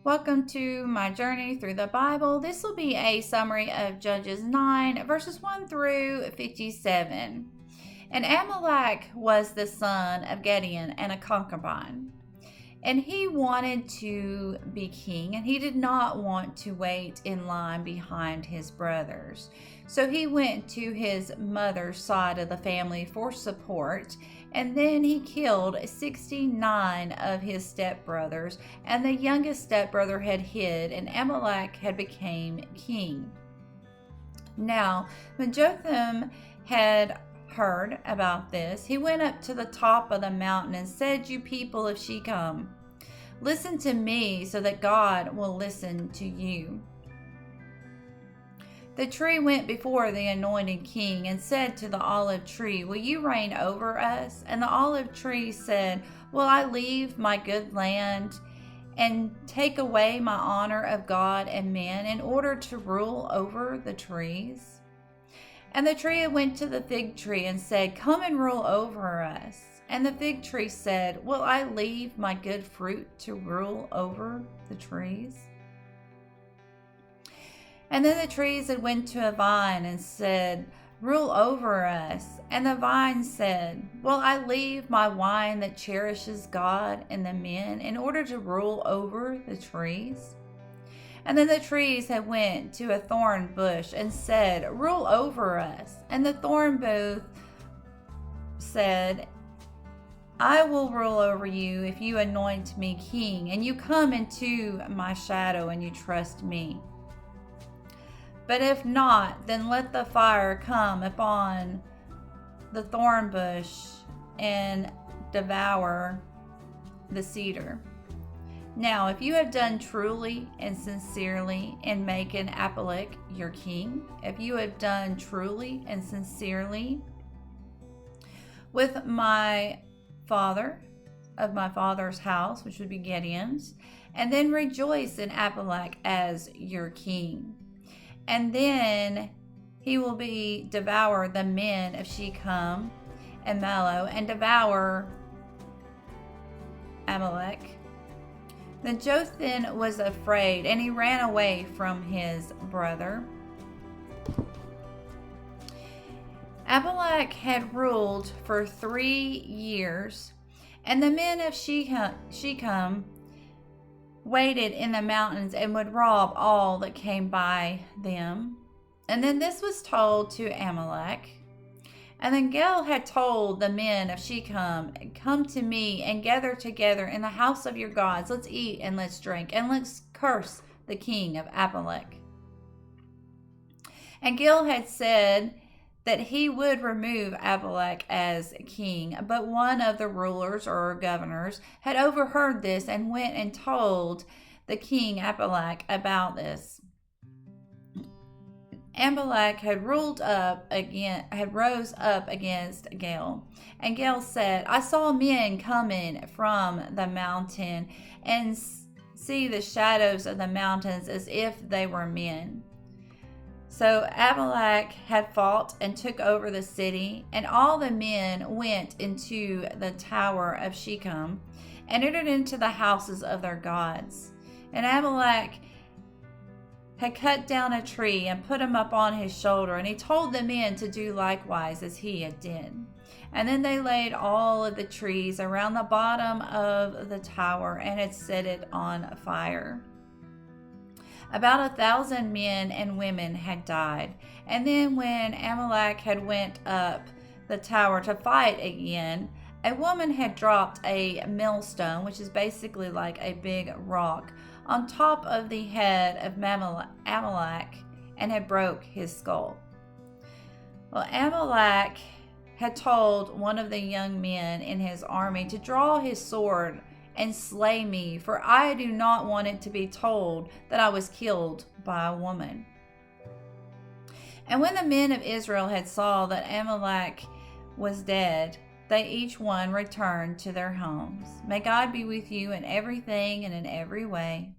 Welcome to my journey through the Bible. This will be a summary of Judges 9, verses 1 through 57. And Amalek was the son of Gideon and a concubine. And he wanted to be king, and he did not want to wait in line behind his brothers. So he went to his mother's side of the family for support, and then he killed 69 of his stepbrothers, and the youngest stepbrother had hid, and Amalek had become king. Now, when Jotham had heard about this, he went up to the top of the mountain and said, "You people of Shechem, listen to me so that God will listen to you." The tree went before the anointed king and said to the olive tree, "Will you reign over us?" And the olive tree said, "Will I leave my good land and take away my honor of God and men in order to rule over the trees?" And the tree went to the fig tree and said, "Come and rule over us." And the fig tree said, "Will I leave my good fruit to rule over the trees?" And then the trees had went to a vine and said, "Rule over us." And the vine said, "Will I leave my wine that cherishes God and the men in order to rule over the trees?" And then the trees had went to a thorn bush and said, "Rule over us." And the thorn bush said, "I will rule over you if you anoint me king, and you come into my shadow and you trust me. But if not, then let the fire come upon the thorn bush and devour the cedar. Now, if you have done truly and sincerely in making Amalek your king, if you have done truly and sincerely with my father of my father's house, which would be Gideon's, and then rejoice in Amalek as your king. And then he will devour the men of Shechem and Mallow and devour Amalek. Then Jotham was afraid, and he ran away from his brother. Amalek had ruled for 3 years, and the men of Shechem waited in the mountains and would rob all that came by them. And then this was told to Amalek. And then Gil had told the men of Shechem, "Come to me and gather together in the house of your gods. Let's eat and let's drink and let's curse the king of Amalek." And Gil had said that he would remove Amalek as king, but one of the rulers or governors had overheard this and went and told the king Amalek about this. Amalek had rose up against Gil, and Gil said, "I saw men coming from the mountain and see the shadows of the mountains as if they were men." So Amalek had fought and took over the city, and all the men went into the tower of Shechem and entered into the houses of their gods. And Amalek had cut down a tree and put him up on his shoulder, and he told the men to do likewise as he had done. And then they laid all of the trees around the bottom of the tower and had set it on fire. About 1,000 men and women had died. And then when Amalek had went up the tower to fight again, a woman had dropped a millstone, which is basically like a big rock, on top of the head of Amalek and had broke his skull. Well, Amalek had told one of the young men in his army to draw his sword and slay me, for I do not want it to be told that I was killed by a woman. And when the men of Israel had saw that Amalek was dead, they each one returned to their homes. May God be with you in everything and in every way.